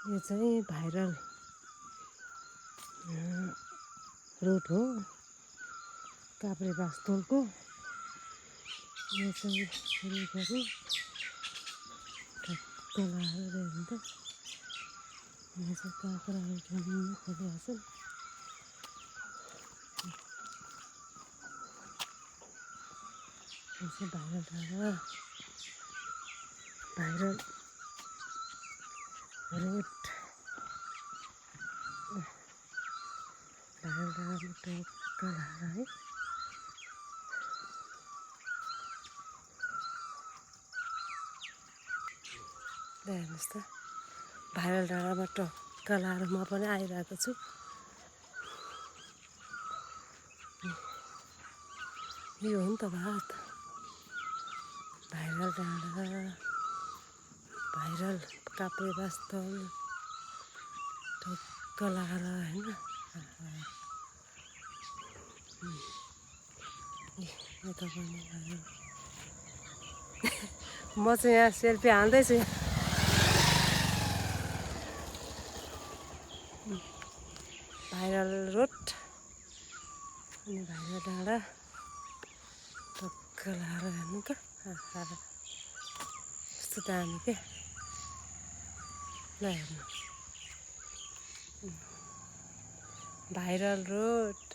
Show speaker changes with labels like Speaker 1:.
Speaker 1: यो चाहिँ viral root हो काभ्रेवासतोलको। यो चाहिँ रुखहरू ठक्क लाएर हेर्नु त यहाँ चाहिँ काँक्राहरू जन्मिन खोजेका छन्। यो चाहिँ भाइरल डाँडा भाइरल रुट भाइरल डाँडामा टक्क लाएर है हेर्नुहोस् त भाइरल डाँडामा टक्क लाएर म पनि आइरहेको छु। यो हो नि त बात भाइरल डाँडा भाइरल काभ्रेवासतोल टक्क लाएर होइन यता पनि आयो। म चाहिँ यहाँ सेल्फी हाल्दैछु। भाइरल रोड अनि भाइरल डाँडा टक्क लाएर हेर्नु त कस्तो दामी के ल हेर्नु भाइरल रोड।